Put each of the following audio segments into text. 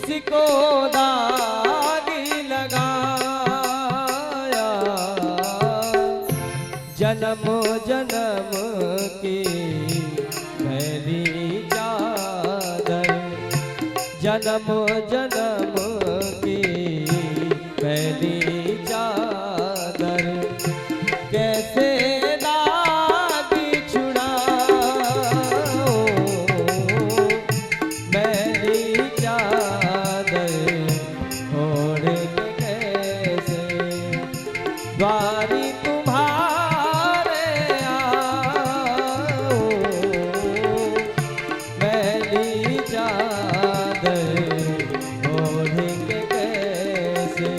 किसको दाग लगाया। जन्म जन्म की मैली चादर, जन्म जन्म की मैली चादर, कैसे दाग छुड़ाऊं मैली चादर ओढ़ के कैसे। द्वारी तुम्हारे आऊं मैली चादर ओढ़ के कैसे।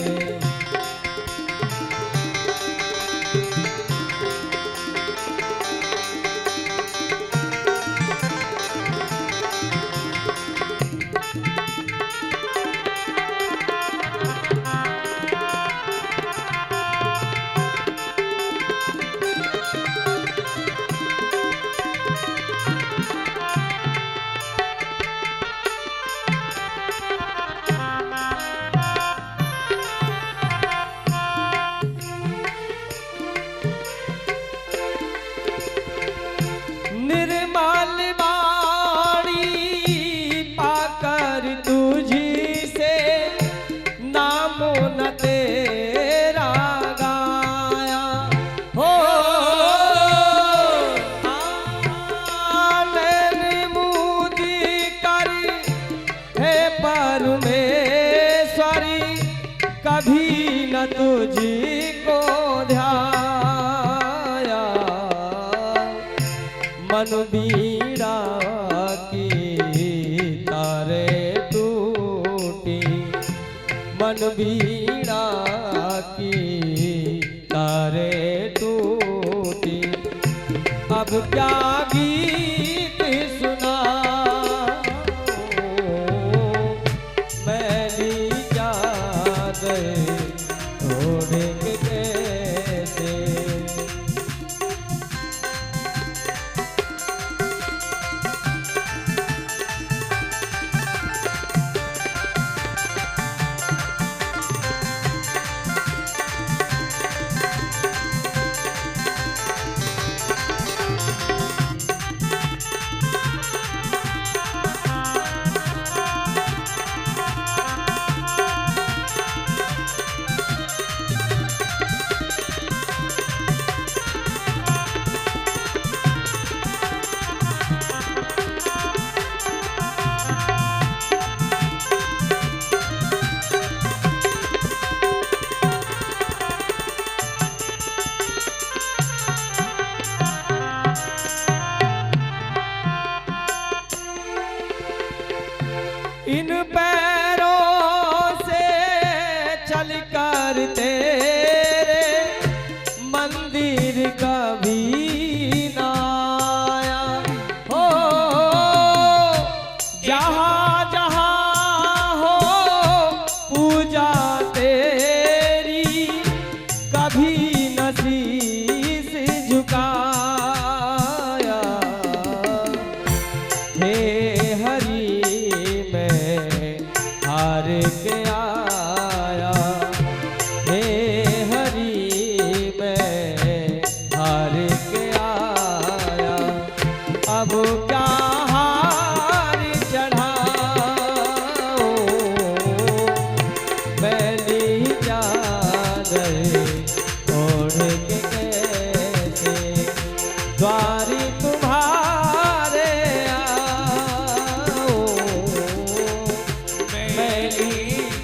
निर्मल वाणी पाकर तुझी से नाम न तेरा गाया हो। नैन मूदी कर हे परमेश्वरी कभी न तुझी को ध्याया। मन बीड़ा की तारे टूटी, मन बीड़ा की तारे टूटी, अब क्या गीत सुनाऊं मैली चादर ओढ़ के कैसे। इन पैरों से चलकर तेरे मंदिर कभी ना आया हो। जहाँ जहाँ हो पूजा तेरी कभी न शीश झुकाया। हे हरि हार के आया, हे हरि मैं हार के आया। अब क्या हार चढ़ाऊं मैली चादर ओढ़ के कैसे। द्वारी तुम्हारे आऊं मैली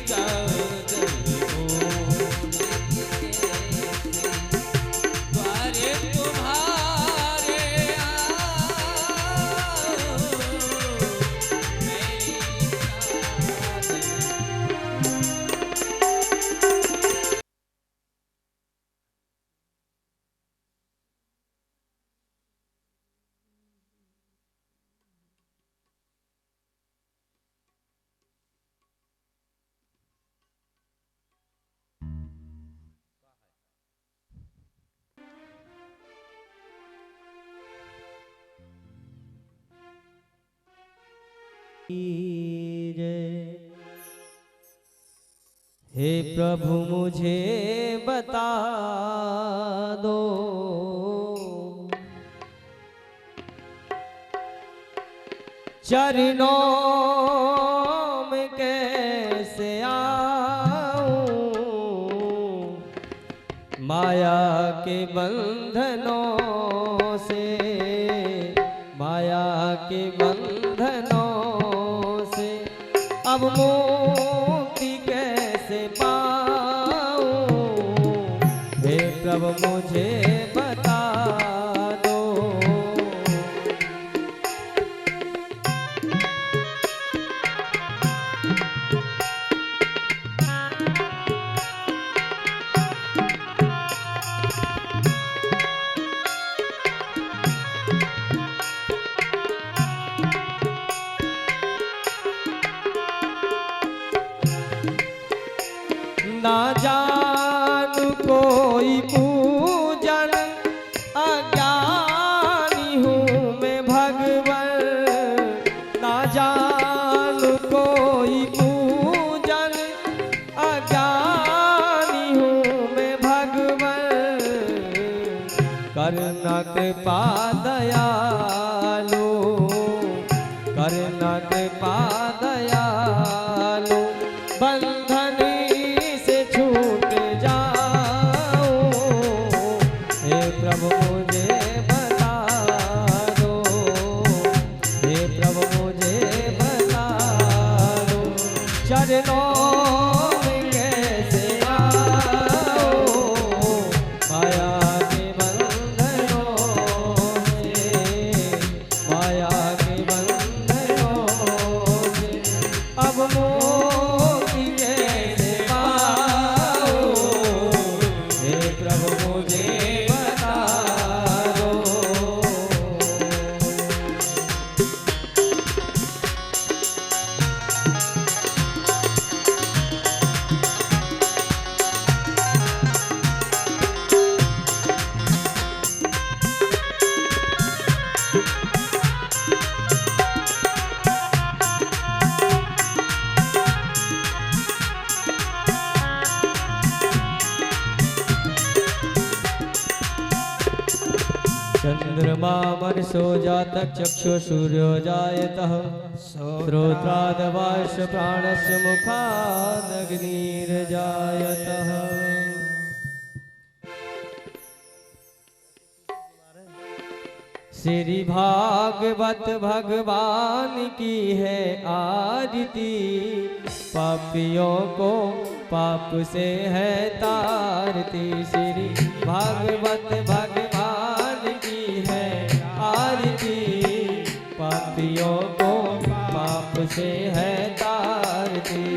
चादर ओढ़ के कैसे। द्वारे तुम्हारे आऊं मैली चादर। जय। हे प्रभु मुझे बता दो। चरणों में कैसे आऊं, माया के बंधनों से, माया के बंधनों से अब मुक्ति कैसे पाऊं। हे प्रभु मुझे बता दो। ना जान कोई पूजन, अज्ञानी हूँ मैं भगवन। ना जान कोई पूजन, अज्ञानी हूँ मैं भगवन। करना कृपा दयालु, करना कृपा दयालु, बंधन से छूट जाऊं। हे प्रभु मुझे बता दो, हे प्रभु मुझे बता दो। चरणों में कैसे आऊं, माया के बंधनों से, माया के बंधनों से अब मुक्ति कैसे पाऊं। हे प्रभु मुझे बता दो। चंद्रमा मनसो जातक चक्षु सूर्यो जायतः, श्रोत्रादवाश प्राणस्य मुखादग्निर्जायतः। श्री भागवत भगवान की है आरती, पापियों को पाप से है तारती। श्री भागवत भगवान की है आरती, पापियों को पाप से है तारती।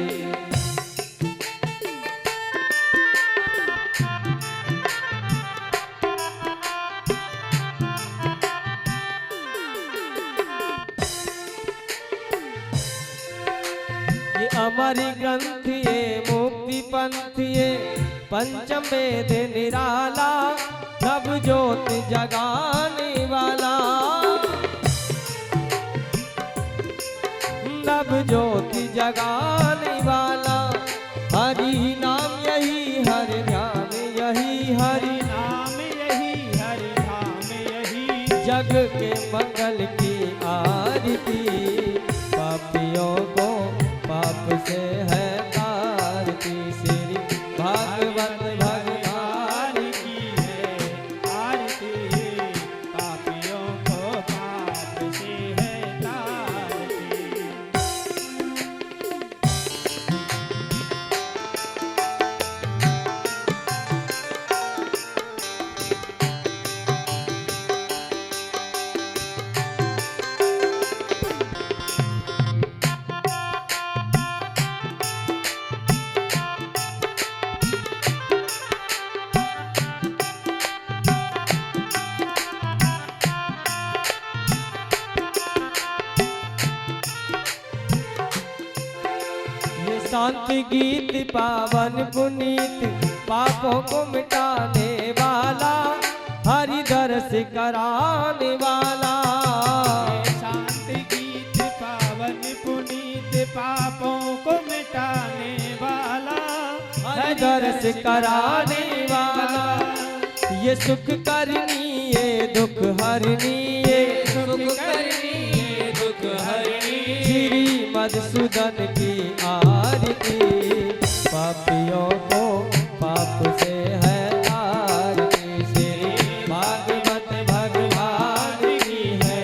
ये अमर ग्रंथ ये मुक्ति पंथ ये पंचम वेद निराला, नव ज्योत जगाने वाला, नव ज्योति जगाने वाला। हरि नाम यही हरि ध्यान यही, हरि नाम यही हरि धाम यही, जग के मंगल की आरती। पापियों को पाप से है तारती। श्री भागवत भगवान की है आरती, पापियों को पाप से है तारती। शांति गीत पावन पुनीत, पापों को मिटाने वाला, हरि दर्श कराने वाला। शांति गीत पावन पुनीत, पापों को मिटाने वाला, दर्श कराने वाला, ये सुख करनी ये दुख हरनी, ये सुख करनी ये दुख हरनी। श्री मधुसूदन की आरती, पापियों को पाप से है आरती, श्री भागवत भगवान की है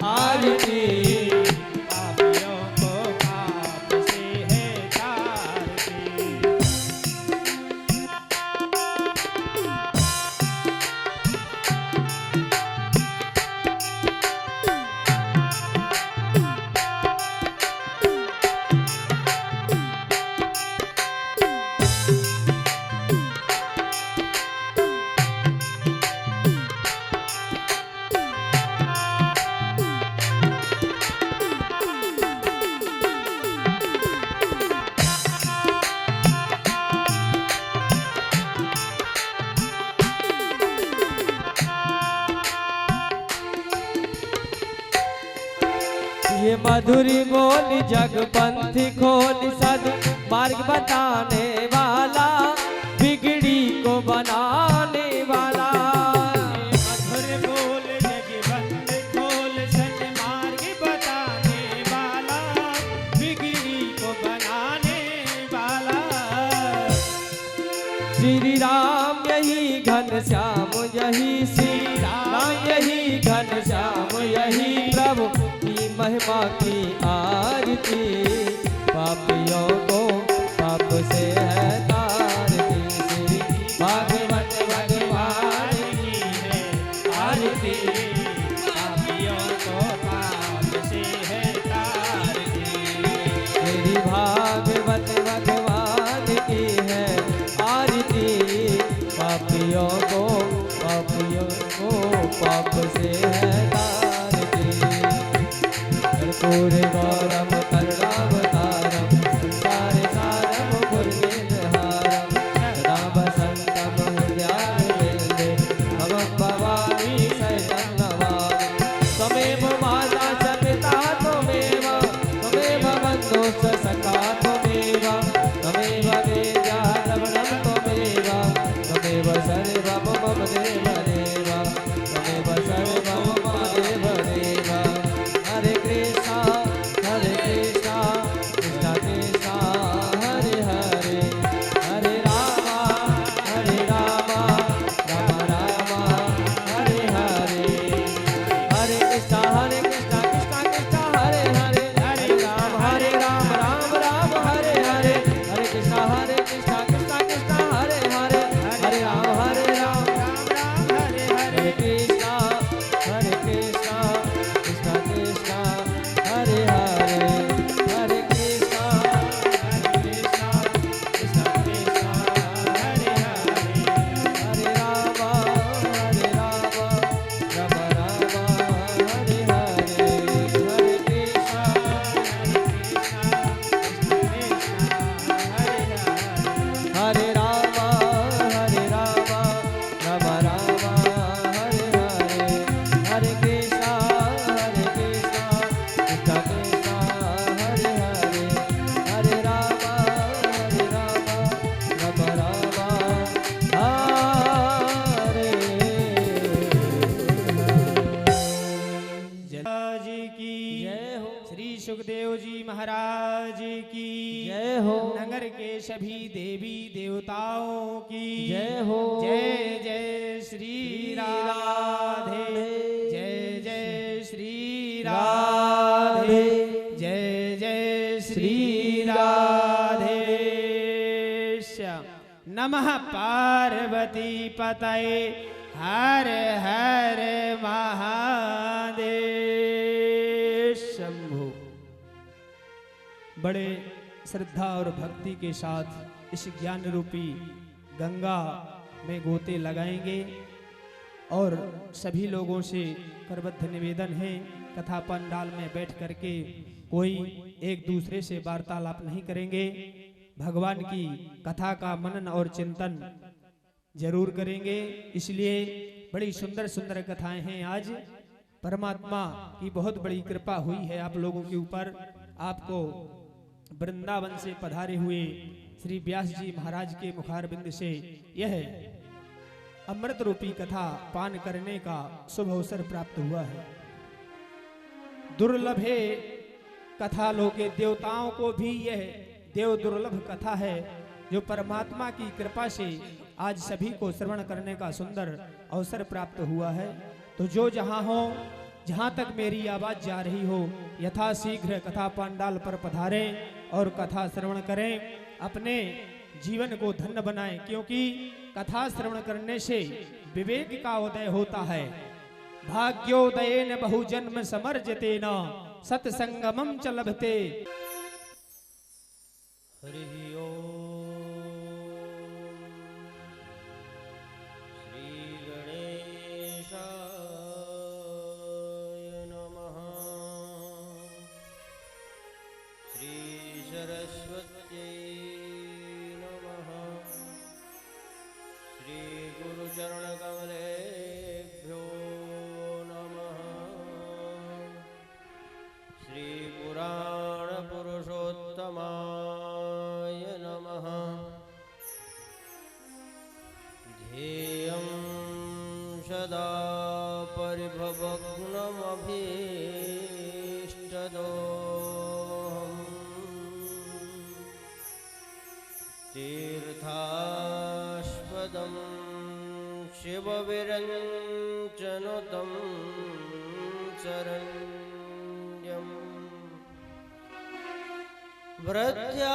आरती। पापियों को पाप से है तारती। ये मधुरी बोली जगपंथी खोल सद मार्ग बताने वाला, बिगड़ी को बनाने वाला। मधुर बोल जगबंद खोल सन्मार्ग बताने वाला, बिगड़ी को बनाने वाला। श्री राम यही घनश्याम यही श्री राम यही घनश्याम यही प्रभु की महिमा की आरती, पापियों को पाप से है तारती, श्री भागवत भगवान की है आरती। पापियों को पाप से है तारती। श्री भागवत भगवान की है आरती, पापियों को पाप से है तारती। कर्पूर गौरम करुणावतारम, संसार सारम मुरलीधरहारम, सदा वसंतम हृदयारविंदे, भवं भवानी शरणं नमामि। त्वमेव माता च पिता त्वमेव, त्वमेव बन्धुः च सखा त्वमेव, त्वमेव वेद्यः द्रविणं त्वमेव, त्वमेव सर्वं मम देवदेव, त्वमेव सर्वं मम देवदेव। हरे कृष्णा कृष्णा कृष्णा हरे हरे, हरे राम राम राम हरे हरे। हरे कृष्णा कृष्णा कृष्णा हरे हरे, हरे राम राम राम हरे हरे। हरे कृष्णा कृष्णा कृष्णा हरे हरे, हरे राम राम राम हरे हरे। हरे कृष्णा कृष्णा कृष्णा हरे हरे, हरे कृष्णा कृष्णा कृष्णा कृष्णा हरे हरे। हरे राम राम राम हरे हरे। हरे कृष्णा हरे राम राम राम हरे हरे। हरे कृष्णा कृष्णा कृष्णा हरे हरे, हरे राम राम हरे जी की जय हो, श्री सुखदेव जी महाराज की जय हो, नगर के सभी देवी देवताओं की जय हो। जय जय श्री राधे, जय जय श्री राधे, जय जय श्री राधे। श्याम नमः पार्वती पतये, हर हर महादेव। शंभु। बड़े श्रद्धा और भक्ति के साथ इस ज्ञान रूपी गंगा में गोते लगाएंगे और सभी लोगों से करबद्ध निवेदन है, कथा पंडाल में बैठ करके कोई एक दूसरे से वार्तालाप नहीं करेंगे। भगवान की कथा का मनन और चिंतन जरूर करेंगे। इसलिए बड़ी सुंदर सुंदर कथाएं हैं। आज परमात्मा की बहुत बड़ी कृपा हुई है आप लोगों के ऊपर। आपको वृंदावन से पधारे हुए श्री व्यास जी महाराज के मुखारबिंद से यह अमृत रूपी कथा पान करने का शुभ अवसर प्राप्त हुआ है। दुर्लभ है कथा लोके, देवताओं को भी यह देव दुर्लभ कथा है जो परमात्मा की कृपा से आज सभी को श्रवण करने का सुंदर अवसर प्राप्त हुआ है। तो जो जहां हो, जहां तक मेरी आवाज जा रही हो, यथा शीघ्र कथा पंडाल पर पधारें और कथा श्रवण करें, अपने जीवन को धन्य बनाएं, क्योंकि कथा श्रवण करने से विवेक का उदय होता है। भाग्योदयेन बहुजन्म समर्जतेन सत्संगमं च लभते। हरि ओम। श्री गणेशाय नमः। श्री सरस्वत्यै नमः। श्री गुरुचरण कमलेभ्यो नमः। श्री पुराण पुरुषोत्तमाय नमः। ध्येयं सदा परिभवग्नमभीष्टदोहम्। तीर्थास्पदं शिवविरञ्चनुतं शरण्यम्। वृद्ध्यार्थिहं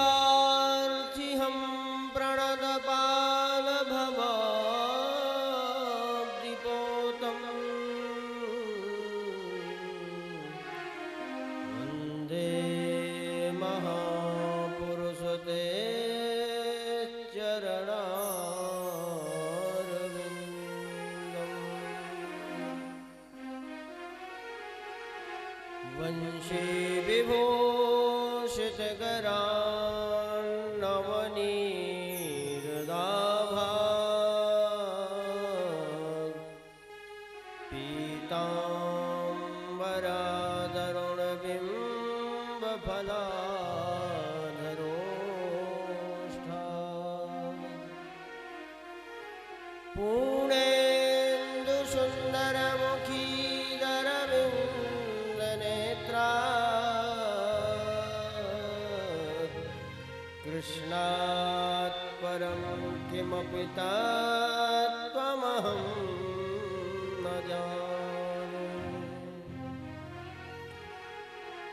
प्रणतपालभवाब्धिपोतम्। वन्दे महापुरुषते चरणारविन्दम्। वंशे विभूषितकरान्नवनीरदाभात्। पीताम्बरादरुणबिम्बफलाधरोष्ठा। पूर्णेन्दुसुन्दरमुखीधरविन्दनेत्रा। कृष्णात् परं किमपि तत्त्वमहं न जाने।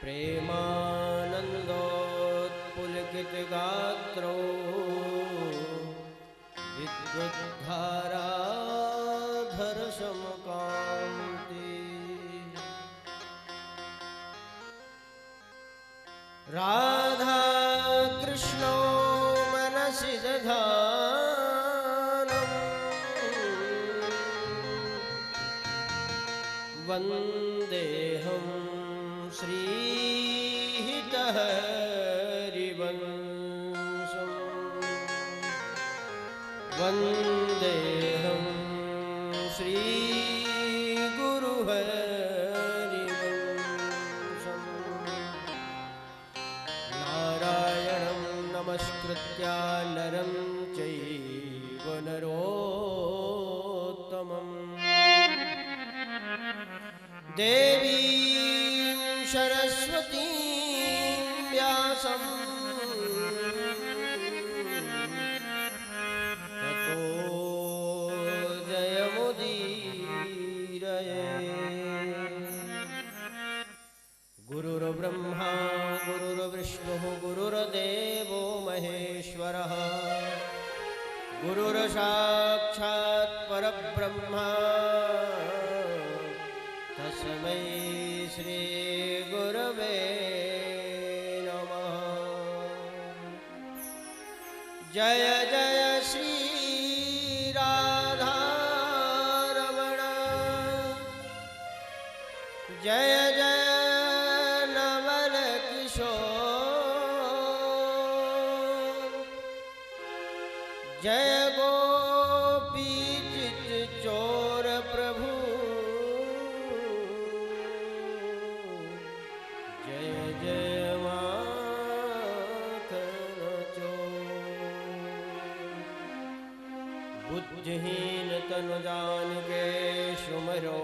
प्रेमानन्दोत्पुलकितगात्रो विद्युद्धाराधरसमकान्ति। राधा कृष्णो मनसि दधानम्। वन्देऽहं श्रीहरिवंशम्। वन्देऽहं श्रीगुरुहरिवंशम्। नारायणं नमस्कृत्य नरं चैव नरोत्तमम्। देवीं सरस्वतीं व्यासं ततो जयमुदीरये। गुरुर्ब्रह्मा गुरुर्विष्णुः गुरुर्देवो महेश्वरः। गुरुर्साक्षात् परब्रह्मा तस्मै श्री गुरवे नमः। जय जय श्री राधा रमण। जय जय नवल किशोर। जय गोपी चित चोर प्रभु। जय जय माखन चोर। बुद्धिहीन तनु जान के सुमरो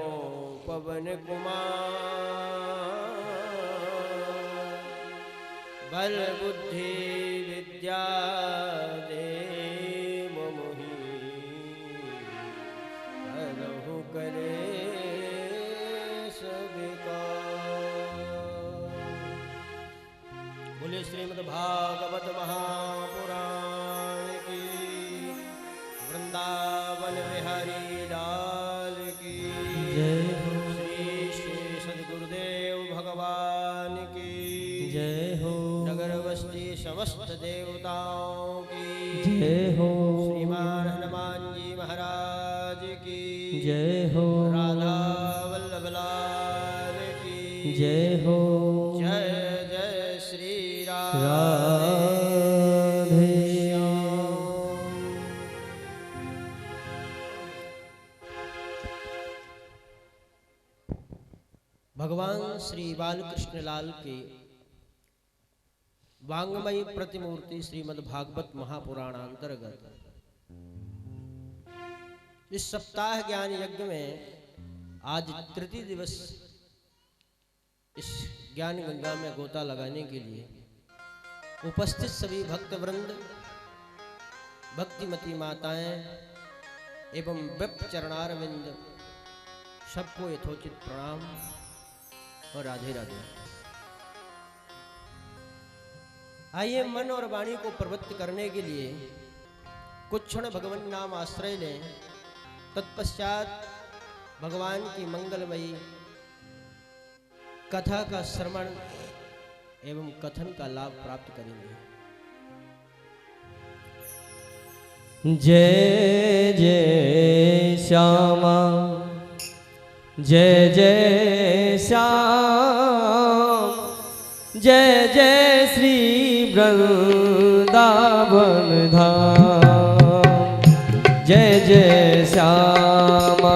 पवन कुमार। बल बुद्धि विद्या दे मोहि करहु करे बोले श्रीमद् भागवत महापुराण की, वृंदावन बिहारी लाल की जय हो। श्री श्री सद्गुरुदेव भगवान की जय हो। नगर बस्ती समस्त देवताओं की जय हो। श्रीमान हनुमान जी महाराज की जय हो। राधा वल्लभ लाल की जय हो। जय जय श्री राधे भगवान श्री बालकृष्ण लाल के वांगमयी प्रतिमूर्ति श्रीमद् भागवत महापुराण अंतर्गत इस सप्ताह ज्ञान यज्ञ में आज तृतीय दिवस इस ज्ञान गंगा में गोता लगाने के लिए उपस्थित सभी भक्त वृंद, भक्तिमती माताएं एवं विप चरणारविंद सबको यथोचित प्रणाम और राधे राधे। आइए मन और वाणी को प्रवृत्त करने के लिए कुछ क्षण भगवान नाम आश्रय लें, तत्पश्चात भगवान की मंगलमयी कथा का श्रवण एवं कथन का लाभ प्राप्त करेंगे। जय जय श्यामा जय जय श्याम, जय जय श्री वृंदावन धाम। जय जय श्यामा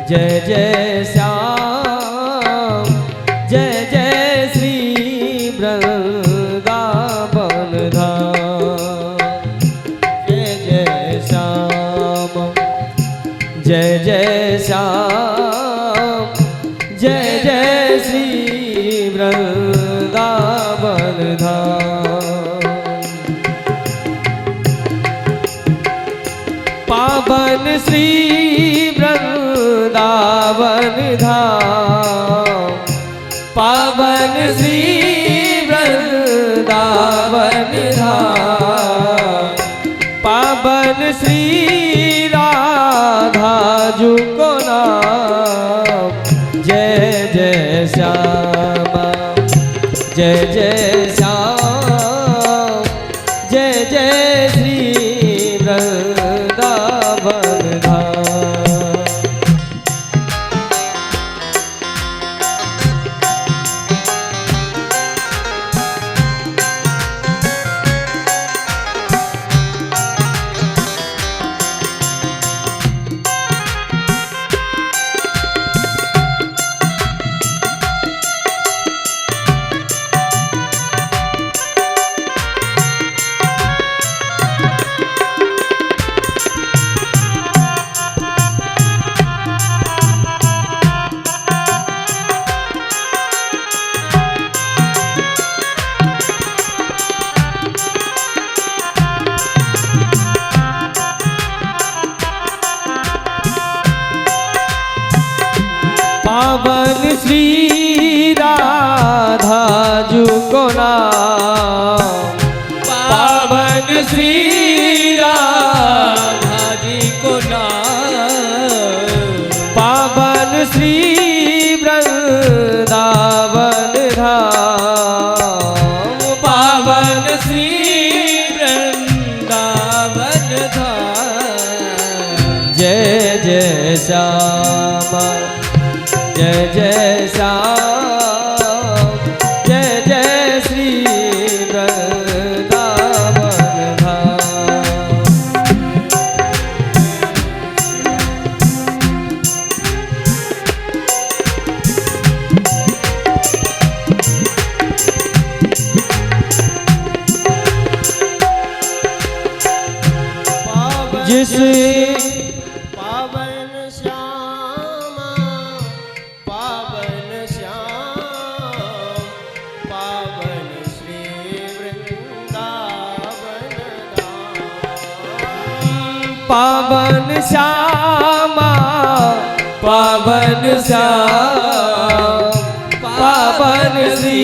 जय जय श्याम, जय जय श्री वृंदावन धाम। जय जय श्याम जय जय श्याम, जय जय श्री वृंदावन धाम। पावन श्री वृंदावन धाम, पावन श्री वृंदावन धाम। पावन श्री राधा जू को नाम। जय जय श्यामा जय जय श्याम, जय जय श्री वृंदावन धाम। पावन श्री राधा जू को नाम। पावन श्री राधा जी को नाम। पावन श्री वृंदावन धाम। पावन श्री वृंदावन धाम। जय जय श्यामा जय जय श्याम, जय जय श्री वृंदावन धाम। पावन जिस पावन श्यामा पावन श्याम पावन श्री वृंदावन धाम। पावन श्यामा पावन श्याम पावन श्री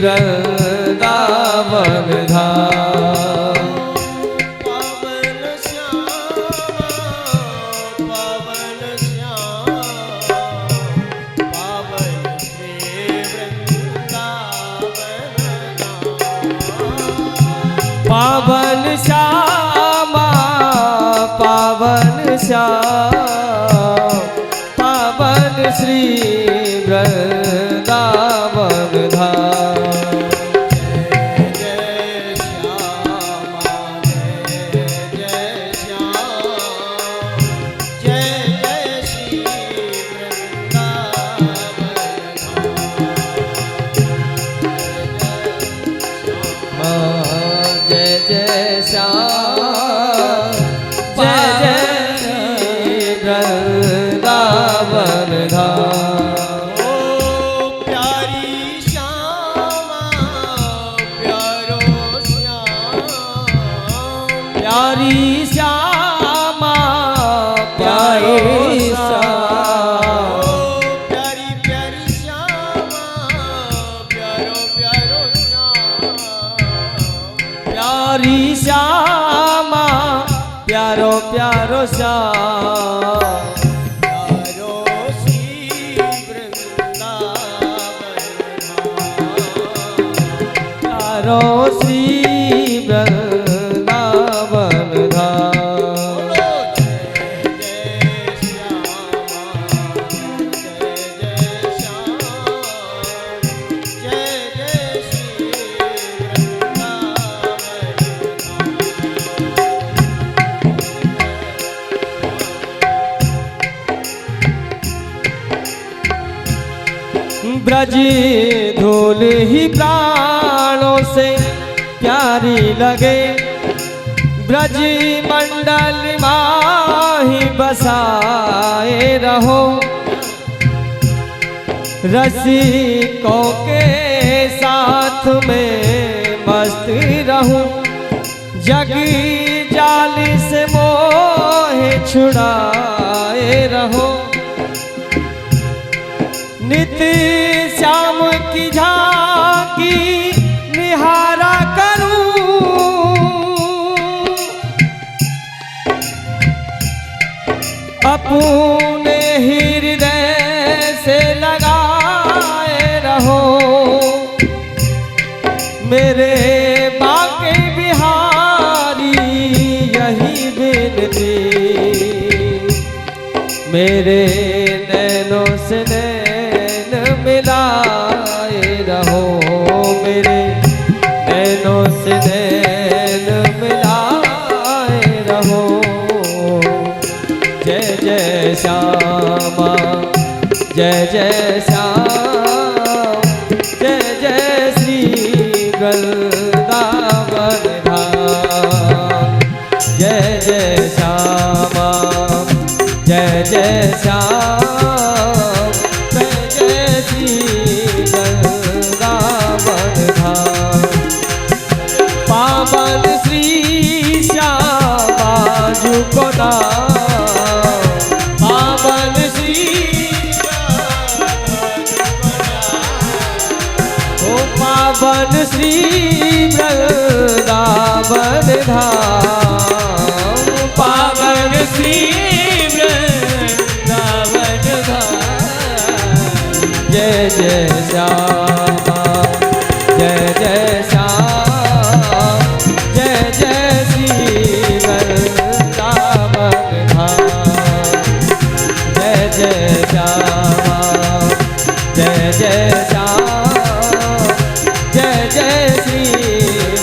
वृंदावन धाम। पावन श्यामा पावन श्याम पावन श्री वृंदावन धाम। पावन श्यामा पावन श्याम पावन श्री वृंदावन धाम। जय श्यामा जय जय श्याम जय जय श्री वृंदावन जय जय श्याम जय जय श्री वृंदावन धाम। ओ प्यारी श्यामा प्यारो श्याम प्यारी श्यामा प्यारी श्याम प्यारी प्यारी श्यामा प्यारो प्यारो श्याम प्यारी श्यामा प्यारो प्यारो श्याम प्यारो श्री वृंदावन धाम। प्यारो श्री वृंदावन धाम। बोलो जय जय श्यामा जय जय श्याम जय जय श्री वृंदावन ब्रज धूल ही प्राणों से प्यारी लगे, ब्रज मंडल माही बसाए रहो। रसिकों के साथ में मस्त रहूं, जग जाल से मोह छुड़ाए रहो। नित्य श्याम की झांकी निहारा करूं, अपने हृदय से लगाए रहो। मेरे बाके बिहारी यही विनती, मेरे नैनों से नैन मिलाए रहो। मेरे नैनों से नैन मिलाए रहो। जय जय श्यामा जय जय श्याम जय जय श्री वृंदावन धाम। जय जय श्यामा जय जय श्याम जय जय श्री वृंदावन धाम। पावन श्री श्यामा जुको नाम, पावन श्री ओ पावन श्री वृंदावन धाम। पावन श्री वृंदावन धाम। जय जय श्यामा जय जय श्याम जय जय श्री वृंदावन धाम। जय जय श्यामा जय जय श्याम जय जय श्री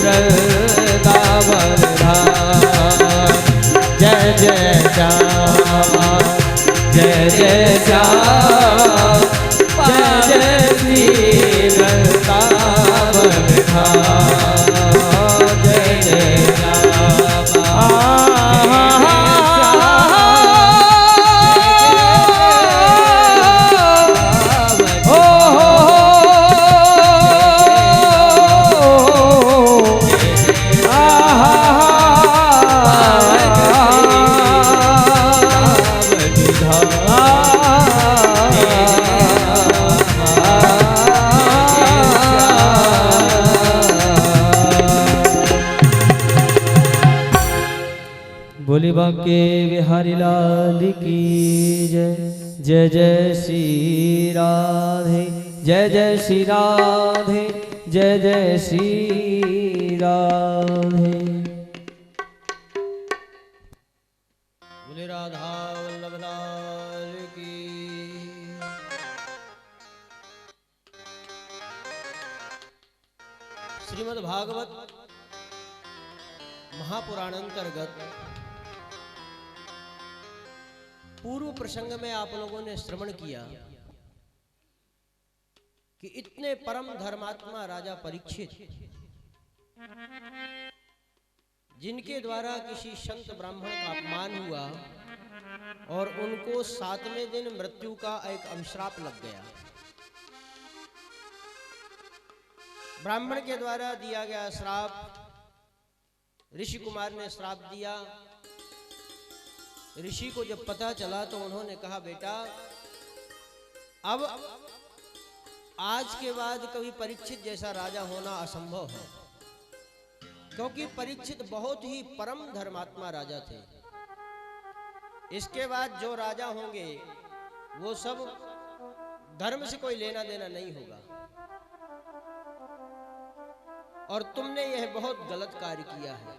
वृंदावन धाम। जय जय श्यामा जय जय श्याम जय जय श्री वृंदावन धाम। जय जय श्यामा बोले बांके बिहारी लाल की जय। जय जय श्री राधे, जय जय श्री राधे, जय जय श्री राधे। बोले राधा वल्लभ लाल की। श्रीमद् भागवत महापुराण अंतर्गत पूर्व प्रसंग में आप लोगों ने श्रवण किया कि इतने परम धर्मात्मा राजा परीक्षित, जिनके द्वारा किसी संत ब्राह्मण का अपमान हुआ और उनको 7वें दिन मृत्यु का एक अभिश्राप लग गया। ब्राह्मण के द्वारा दिया गया श्राप, ऋषि कुमार ने श्राप दिया। ऋषि को जब पता चला तो उन्होंने कहा, बेटा अब आज के बाद कभी परीक्षित जैसा राजा होना असंभव है, क्योंकि परीक्षित बहुत ही परम धर्मात्मा राजा थे। इसके बाद जो राजा होंगे वो सब धर्म से कोई लेना देना नहीं होगा, और तुमने यह बहुत गलत कार्य किया है।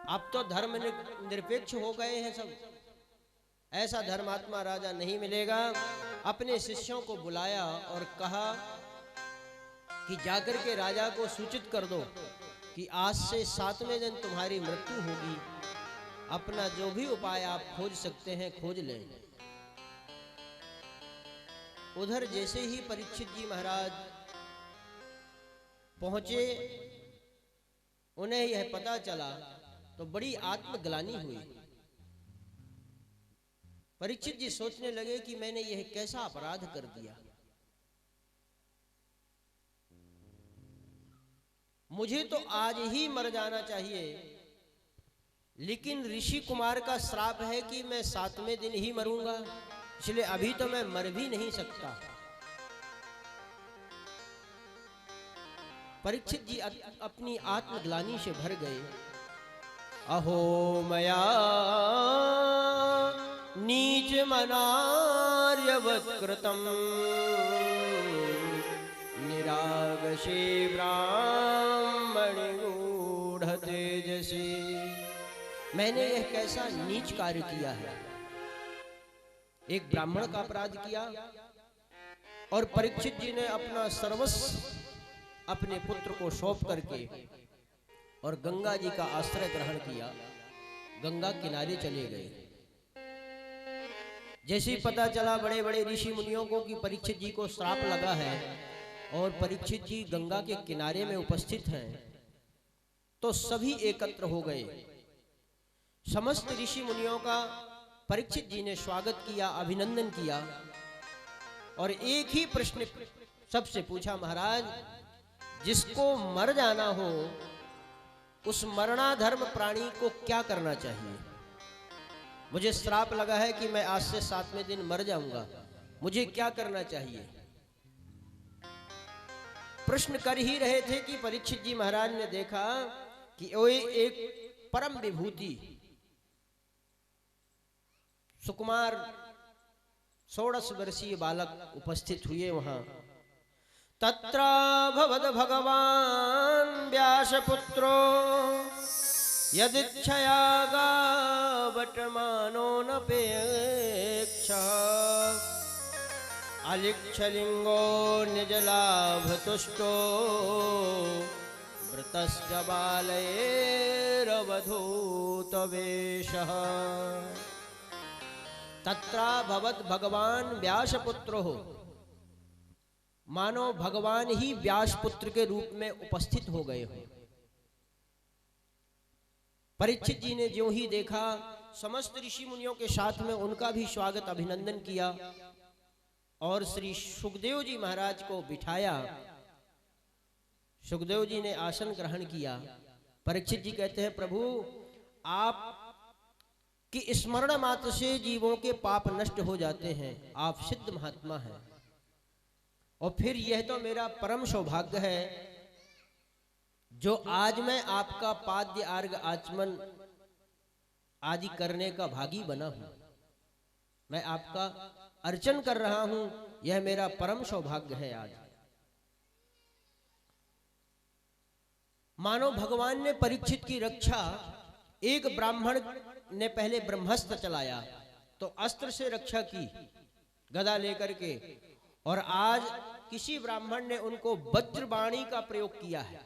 अब तो धर्म निरपेक्ष हो गए हैं सब, ऐसा धर्मात्मा राजा नहीं मिलेगा। अपने शिष्यों को बुलाया और कहा कि जाकर के राजा को सूचित कर दो कि आज से 7वें दिन तुम्हारी मृत्यु होगी। अपना जो भी उपाय आप खोज सकते हैं खोज लें। उधर जैसे ही परीक्षित जी महाराज पहुंचे, उन्हें यह पता चला तो बड़ी आत्मग्लानि हुई। परीक्षित जी सोचने लगे कि मैंने यह कैसा अपराध कर दिया, मुझे तो आज ही मर जाना चाहिए, लेकिन ऋषि कुमार का श्राप है कि मैं 7वें दिन ही मरूंगा, इसलिए अभी तो मैं मर भी नहीं सकता। परीक्षित जी अपनी आत्मग्लानि से भर गए। अहो मया नीच मनार्यवत् कृतम् निरागसे ब्राह्मणि गूढ़ तेजसी। मैंने यह कैसा नीच कार्य किया है, एक ब्राह्मण का अपराध किया, और परीक्षित जी ने अपना सर्वस्व अपने पुत्र को सौंप करके और गंगा जी का आश्रय ग्रहण किया, गंगा किनारे चले गए। जैसे ही पता चला बड़े बड़े ऋषि मुनियों को कि परीक्षित जी को श्राप लगा है और परीक्षित जी गंगा के किनारे में उपस्थित हैं, तो सभी एकत्र हो गए। समस्त ऋषि मुनियों का परीक्षित जी ने स्वागत किया, अभिनंदन किया, और एक ही प्रश्न सबसे पूछा, महाराज जिसको मर जाना हो उस मरणाधर्म प्राणी को क्या करना चाहिए? मुझे श्राप लगा है कि मैं आज से 7वें दिन मर जाऊंगा, मुझे क्या करना चाहिए? प्रश्न कर ही रहे थे कि परीक्षित जी महाराज ने देखा कि ओए एक परम विभूति सुकुमार 16 वर्षीय बालक उपस्थित हुए वहां। तत्र भवद भगवान व्यासपुत्रो यदिच्छया गावटमानो न पेक्षा अलिक्षलिंगो निजलाभतुष्टो वृतश्च बालैरवधूतवेशः। तत्र भवद भगवान व्यासपुत्रो, मानो भगवान ही व्यासपुत्र के रूप में उपस्थित हो गए हो। परीक्षित जी ने ज्यों ही देखा, समस्त ऋषि मुनियों के साथ में उनका भी स्वागत अभिनंदन किया और श्री सुखदेव जी महाराज को बिठाया। सुखदेव जी ने आसन ग्रहण किया। परीक्षित जी कहते हैं, प्रभु आप की स्मरण मात्र से जीवों के पाप नष्ट हो जाते हैं, आप सिद्ध महात्मा हैं, और फिर यह तो मेरा परम सौभाग्य है जो आज मैं आपका पाद्य अर्घ आचमन आदि करने का भागी बना हूं, मैं आपका अर्चन कर रहा हूं, यह मेरा परम सौभाग्य है। आज मानो भगवान ने परीक्षित की रक्षा, एक ब्राह्मण ने पहले ब्रह्मास्त्र चलाया तो अस्त्र से रक्षा की गदा लेकर के, और आज किसी ब्राह्मण ने उनको वज्र वाणी का प्रयोग किया है,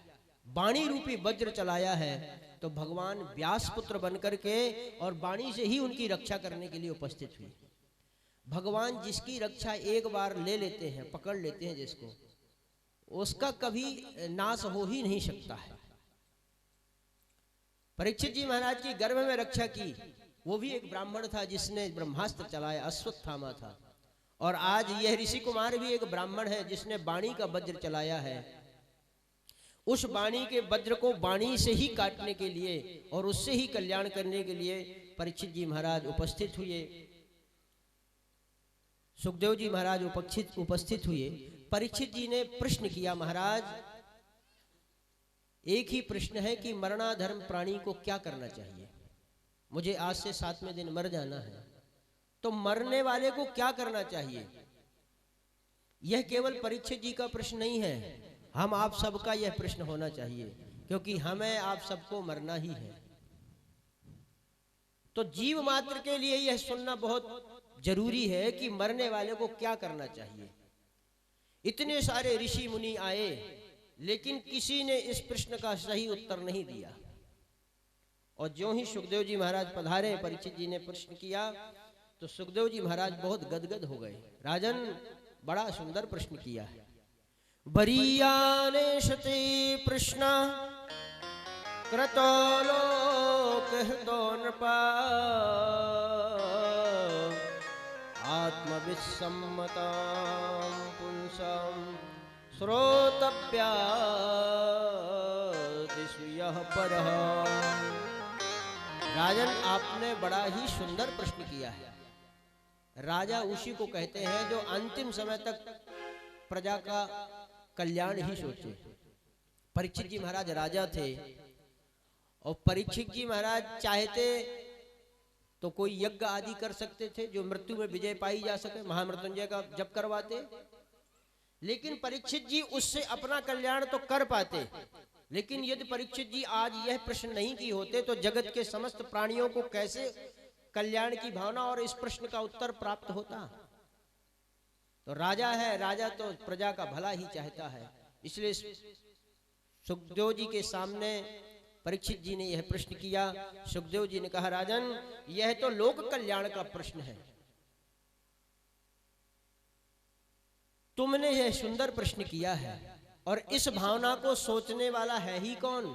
वाणी रूपी वज्र चलाया है, तो भगवान व्यास पुत्र बनकर के और वाणी से ही उनकी रक्षा करने के लिए उपस्थित हुई। भगवान जिसकी रक्षा एक बार ले लेते हैं, पकड़ लेते हैं जिसको, उसका कभी नाश हो ही नहीं सकता है। परीक्षित जी महाराज की गर्भ में रक्षा की, वो भी एक ब्राह्मण था जिसने ब्रह्मास्त्र चलाया, अश्वत्थामा था। और आज यह ऋषि कुमार भी एक ब्राह्मण है जिसने वाणी का वज्र चलाया है। उस वाणी के वज्र को वाणी से ही काटने के लिए और उससे ही कल्याण करने के लिए परीक्षित जी महाराज उपस्थित हुए। सुखदेव जी महाराज उपस्थित हुए। परीक्षित जी ने प्रश्न किया, महाराज एक ही प्रश्न है कि मरणाधर्म प्राणी को क्या करना चाहिए? मुझे आज से 7वें दिन मर जाना है, तो मरने वाले को क्या करना चाहिए? यह केवल परीक्षित जी का प्रश्न नहीं है, हम आप सबका यह प्रश्न होना चाहिए, क्योंकि हमें आप सबको मरना ही है। तो जीव मात्र के लिए यह सुनना बहुत जरूरी है कि मरने वाले को क्या करना चाहिए। इतने सारे ऋषि मुनि आए, लेकिन किसी ने इस प्रश्न का सही उत्तर नहीं दिया। और ज्यों ही सुखदेव जी महाराज पधारे, परीक्षित जी ने प्रश्न किया, तो सुखदेव जी महाराज बहुत गदगद हो गए। राजन, बड़ा सुंदर प्रश्न किया है। बरीयाने शते प्रश्न क्रतो लोक हृदो नृपा आत्मविसम्मतां पुंसां श्रोतव्या दिशुयः परः। राजन, आपने बड़ा ही सुंदर प्रश्न किया है। राजा उसी को कहते हैं जो अंतिम समय तक प्रजा का कल्याण ही सोचे। परीक्षित जी महाराज राजा थे, और परीक्षित जी महाराज चाहते तो कोई यज्ञ आदि कर सकते थे जो मृत्यु में विजय पाई जा सके, महामृत्युंजय का जप करवाते। लेकिन परीक्षित जी उससे अपना कल्याण तो कर पाते, लेकिन यदि परीक्षित जी आज यह प्रश्न नहीं किए होते तो जगत के समस्त प्राणियों को कैसे कल्याण की भावना और इस प्रश्न का उत्तर प्राप्त होता। तो राजा है, राजा तो प्रजा का भला ही चाहता है। इसलिए सुखदेव जी के सामने परीक्षित जी ने यह प्रश्न किया। सुखदेव जी ने कहा, राजन, यह तो लोक कल्याण का प्रश्न है, तुमने यह सुंदर प्रश्न किया है, और इस भावना को सोचने वाला है ही कौन?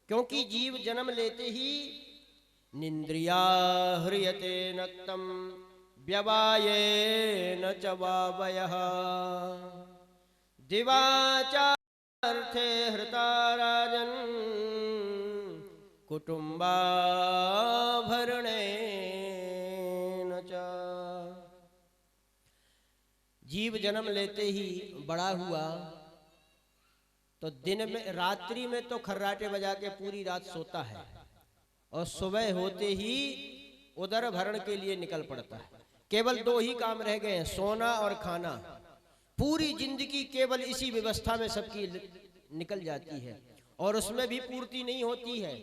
क्योंकि जीव जन्म लेते ही निंद्रिया ह्रियते नक्तम व्यवाये न च वावयः दिवाचार्थे हृता राजन कुटुंबाभरणेन च। जीव जन्म लेते ही बड़ा हुआ तो दिन में, रात्रि में तो खर्राटे बजा के पूरी रात सोता है, और सुबह होते ही उदर भरण के लिए निकल पड़ता है। केवल 2 ही काम रह गए हैं, सोना और खाना। पूरी जिंदगी केवल इसी व्यवस्था में सबकी निकल जाती है, और उसमें भी पूर्ति नहीं होती है।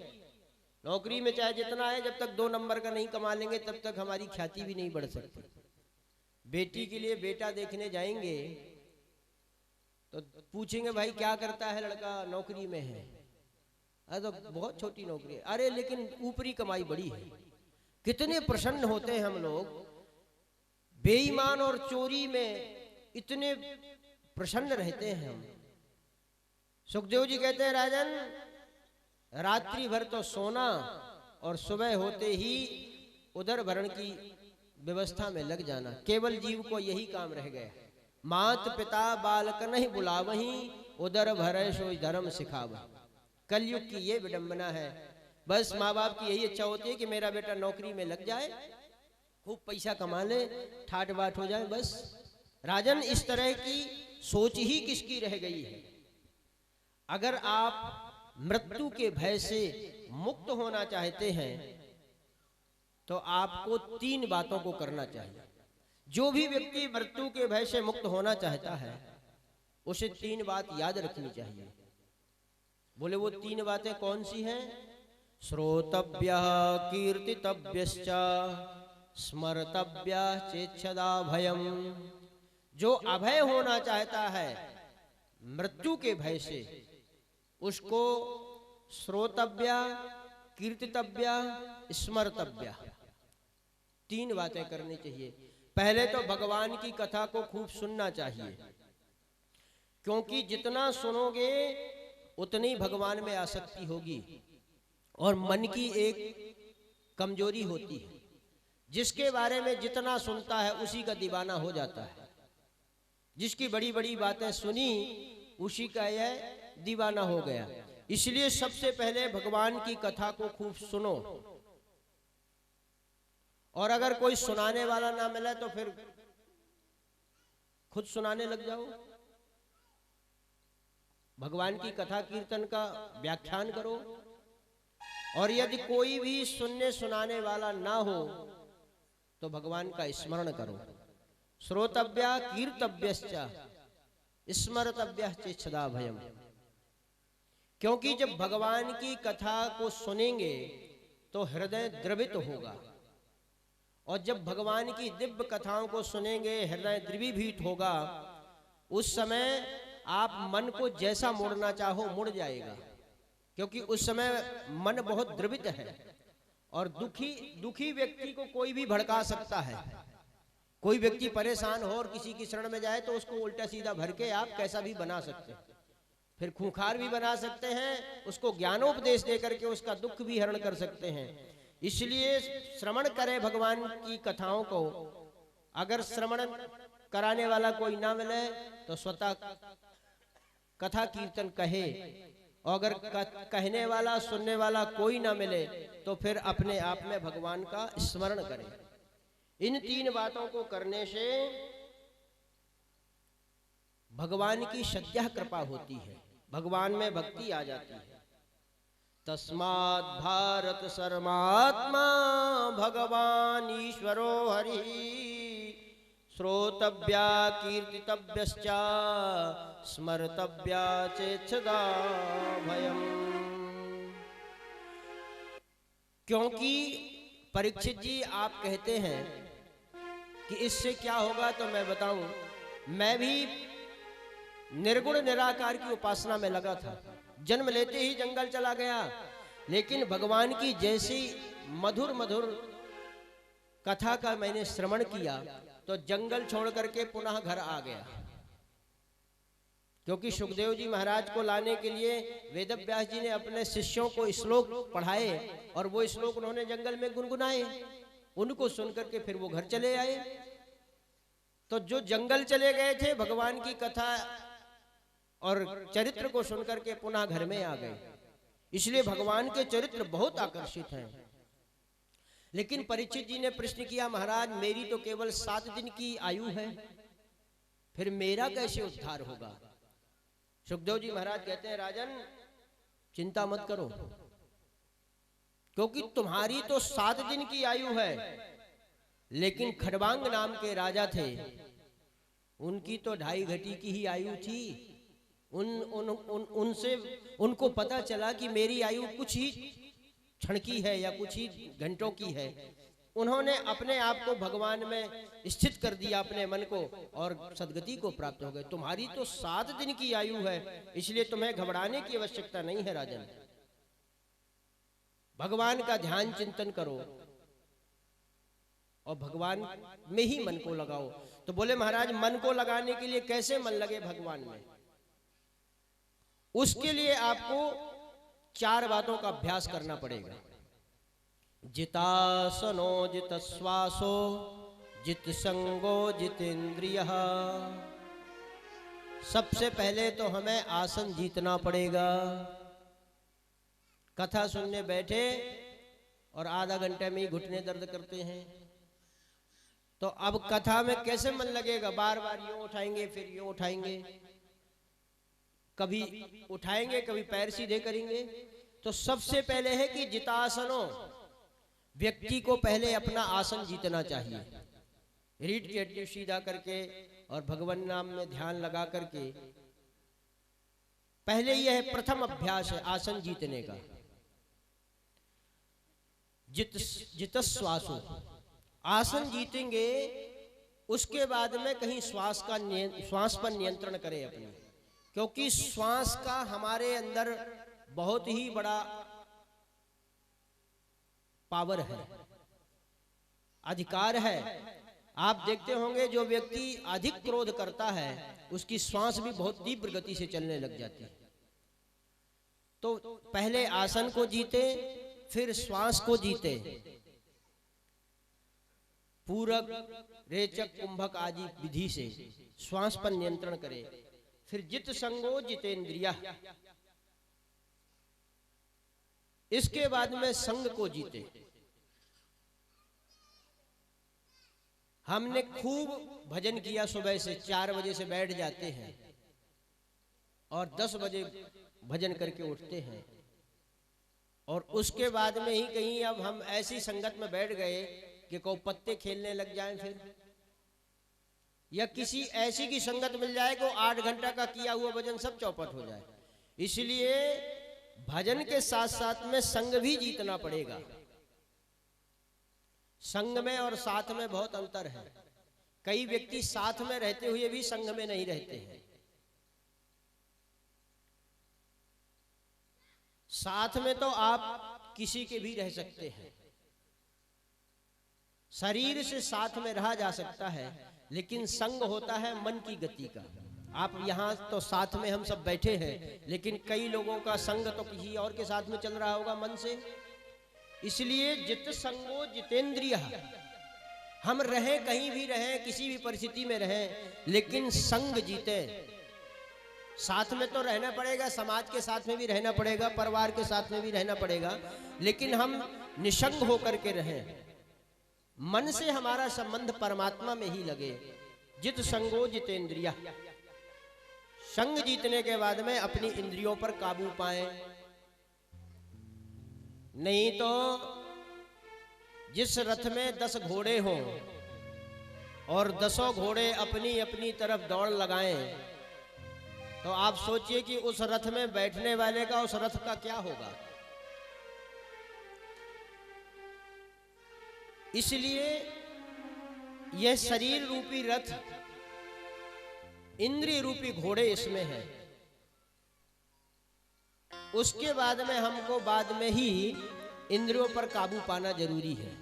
नौकरी में चाहे जितना है, जब तक 2 नंबर का नहीं कमा लेंगे तब तक हमारी ख्याति भी नहीं बढ़ सकती। बेटी के लिए बेटा देखने जाएंगे तो पूछेंगे, भाई क्या करता है लड़का? नौकरी में है। अरे तो बहुत छोटी नौकरी है। अरे लेकिन ऊपरी कमाई बड़ी है। कितने प्रसन्न होते हैं हम लोग, बेईमान और चोरी में इतने प्रसन्न रहते हैं हम। सुखदेव जी कहते हैं, राजन, रात्रि भर तो सोना और सुबह होते ही उदर भरण की व्यवस्था में लग जाना। केवल जीव को यही काम रह गया। मात पिता बालक नहीं बुलावही, उदर भरे सो धर्म सिखाव। कलयुग की ये विडंबना है। बस माँ बाप की यही इच्छा होती है कि मेरा बेटा नौकरी में लग जाए, खूब पैसा कमा ले, ठाट बाट हो जाए, बस। राजन, इस तरह की सोच ही किसकी रह गई है? अगर आप मृत्यु के भय से मुक्त होना चाहते हैं तो आपको 3 बातों को करना चाहिए। जो भी व्यक्ति मृत्यु के भय से मुक्त होना चाहता है उसे 3 बात याद रखनी चाहिए। बोले वो 3 बातें कौन सी हैं? श्रोतव्यः कीर्तितव्यश्च स्मर्तव्यः चेच्छदा भयम्। जो अभय होना चाहता है मृत्यु के भय से उसको श्रोतव्य, कीर्तितव्य, स्मर्तव्य 3 बातें करनी चाहिए। पहले तो भगवान की कथा को खूब सुनना चाहिए, क्योंकि जितना सुनोगे उतनी भगवान में आसक्ति होगी। और मन की एक कमजोरी होती है, जिसके बारे में जितना सुनता है उसी का दीवाना हो जाता है। जिसकी बड़ी बड़ी बातें सुनी उसी का यह दीवाना हो गया। इसलिए सबसे पहले भगवान की कथा को खूब सुनो, और अगर कोई सुनाने वाला ना मिले तो फिर खुद सुनाने लग जाओ। भगवान की कथा कीर्तन का व्याख्यान करो, और यदि कोई भी सुनने सुनाने वाला ना हो तो भगवान का स्मरण करो। श्रोतव्य कीर्तव्यश्च स्मर्तव्यः चेच्छदा भयम्। क्योंकि जब भगवान की कथा को सुनेंगे तो हृदय द्रवित होगा, और जब भगवान की दिव्य कथाओं को सुनेंगे हृदय द्रवीभूत होगा। उस समय आप मन को जैसा मोड़ना चाहो मुड़ जाएगा, क्योंकि उस समय मन बहुत द्रवित है। और दुखी व्यक्ति को कोई भी भड़का सकता है। कोई व्यक्ति परेशान हो और किसी की शरण में जाए तो उसको उल्टा सीधा भर के आप कैसा भी बना सकते हैं, फिर खूंखार भी बना सकते हैं, उसको ज्ञानोपदेश दे करके उसका दुख भी हरण कर सकते हैं। इसलिए श्रवण करें भगवान की कथाओं को। अगर श्रवण कराने वाला कोई ना मिले तो स्वतः कथा कीर्तन कहे, और अगर कहने वाला सुनने वाला कोई ना मिले तो फिर अपने आप में भगवान का स्मरण करें। इन 3 बातों को करने से भगवान की सद्यः कृपा होती है, भगवान में भक्ति आ जाती है। तस्मात् भारत सर्वात्मा भगवान ईश्वरो हरि श्रोतव्या कीर्तितव्यश्च स्मर्तव्या चेच्छदा भयम्। क्योंकि परीक्षित जी आप कहते हैं कि इससे क्या होगा, तो मैं बताऊं। मैं भी निर्गुण निराकार की उपासना में लगा था, जन्म लेते ही जंगल चला गया, लेकिन भगवान की जैसी मधुर मधुर कथा का मैंने श्रवण किया तो जंगल छोड़ करके पुनः घर आ गया। क्योंकि सुखदेव जी महाराज को लाने के लिए वेदव्यास जी ने अपने शिष्यों को श्लोक पढ़ाए, और वो श्लोक उन्होंने जंगल में गुनगुनाए। उनको सुनकर के फिर वो घर चले आए। तो जो जंगल चले गए थे भगवान की कथा और चरित्र को सुनकर के पुनः घर में आ गए। इसलिए भगवान के चरित्र बहुत आकर्षित हैं। लेकिन परीक्षित जी ने प्रश्न किया, महाराज मेरी तो केवल 7 दिन की आयु है, फिर मेरा कैसे उद्धार होगा? सुखदेव जी महाराज कहते हैं, राजन चिंता मत करो, क्योंकि तुम्हारी तो 7 दिन की आयु है, लेकिन खड़बांग नाम के राजा थे, उनकी तो 2.5 घटी की ही आयु थी। उनसे उनको पता चला कि मेरी आयु कुछ ही क्षण की है या कुछ ही घंटों की है। उन्होंने अपने आप को भगवान में स्थित कर दिया, अपने मन को, और सदगति को प्राप्त हो गए। तुम्हारी तो 7 दिन की आयु है, इसलिए तुम्हें घबराने की आवश्यकता नहीं है राजन। भगवान का ध्यान चिंतन करो और भगवान में ही मन को लगाओ। तो बोले महाराज मन को लगाने के लिए कैसे मन लगे भगवान में? उसके लिए आपको 4 बातों का अभ्यास करना पड़ेगा। जितासनो जित श्वासो जित संगो जितेंद्रियः। सबसे पहले तो हमें आसन जीतना पड़ेगा। कथा सुनने बैठे और आधा घंटे में ही घुटने दर्द करते हैं, तो अब कथा में कैसे मन लगेगा? बार बार यूं उठाएंगे फिर यूं उठाएंगे। कभी उठाएंगे, कभी पैर सीधे करेंगे। तो सबसे पहले है कि जितासनों, व्यक्ति को पहले अपना आसन जीतना चाहिए। रीढ़ की हड्डी सीधा करके और भगवान नाम में ध्यान लगा करके, पहले यह प्रथम अभ्यास है आसन जीतने का। जितस्वासो, आसन जीतेंगे, उसके बाद में कहीं श्वास पर नियंत्रण करें अपने, क्योंकि श्वास का हमारे अंदर बहुत ही बड़ा पावर है, अधिकार है। आप देखते होंगे जो व्यक्ति अधिक क्रोध करता है उसकी श्वास भी बहुत तीव्र गति से चलने लग जाती है। तो पहले आसन को जीते, फिर श्वास को जीते। पूरक, रेचक, कुंभक आदि विधि से श्वास पर नियंत्रण करे। फिर जित संगो जितेंद्रिया, इसके बाद में संग को जीते। हमने खूब भजन किया, सुबह से 4 बजे से बैठ जाते हैं और 10 बजे भजन करके उठते हैं, और उसके बाद में ही कहीं अब हम ऐसी संगत में बैठ गए कि को पत्ते खेलने लग जाएं, फिर या किसी ऐसी की संगत मिल जाए को 8 घंटा का किया हुआ भजन सब चौपट हो जाए। इसलिए भजन के साथ साथ में संग भी जीतना पड़ेगा। संग में और साथ में बहुत अंतर है। कई व्यक्ति साथ में रहते हुए भी संग में नहीं रहते हैं। साथ में तो आप किसी के भी रह सकते हैं, शरीर से साथ में रहा जा सकता है, लेकिन संग होता है मन की गति का। आप यहाँ तो साथ में हम सब बैठे हैं, लेकिन कई लोगों का संग तो किसी और के साथ में चल रहा होगा मन से। इसलिए जित संगो जितेंद्रिय, हम रहें, कहीं भी रहें, किसी भी परिस्थिति में रहें, लेकिन संग जीते। साथ में तो रहना पड़ेगा, समाज के साथ में भी रहना पड़ेगा, परिवार के साथ में भी रहना पड़ेगा, लेकिन हम निसंग होकर के रहें, मन से हमारा संबंध परमात्मा में ही लगे। जित संगो जितेंद्रिया, संग जीतने के बाद में अपनी इंद्रियों पर काबू पाएं। नहीं तो जिस रथ में 10 घोड़े हों और 10 घोड़े अपनी अपनी तरफ दौड़ लगाएं, तो आप सोचिए कि उस रथ में बैठने वाले का, उस रथ का क्या होगा। इसलिए यह शरीर रूपी रथ, इंद्रिय रूपी घोड़े इसमें है। उसके बाद में हमको बाद में ही इंद्रियों पर काबू पाना जरूरी है।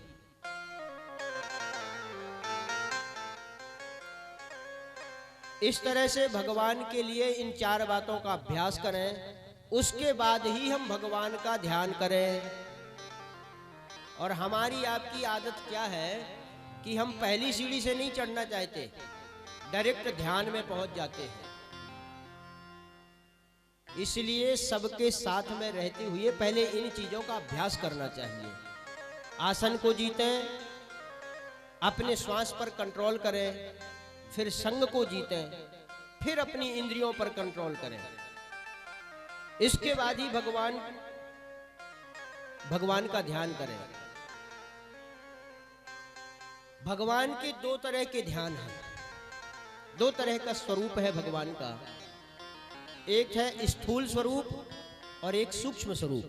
इस तरह से भगवान के लिए इन 4 बातों का अभ्यास करें, उसके बाद ही हम भगवान का ध्यान करें। और हमारी आपकी आदत क्या है कि हम पहली सीढ़ी से नहीं चढ़ना चाहते, डायरेक्ट ध्यान में पहुंच जाते हैं। इसलिए सबके साथ में रहते हुए पहले इन चीजों का अभ्यास करना चाहिए। आसन को जीतें, अपने श्वास पर कंट्रोल करें, फिर संग को जीतें, फिर अपनी इंद्रियों पर कंट्रोल करें। इसके बाद ही भगवान का ध्यान करें। भगवान के 2 तरह के ध्यान हैं, 2 तरह का स्वरूप है भगवान का। एक है स्थूल स्वरूप और एक सूक्ष्म स्वरूप।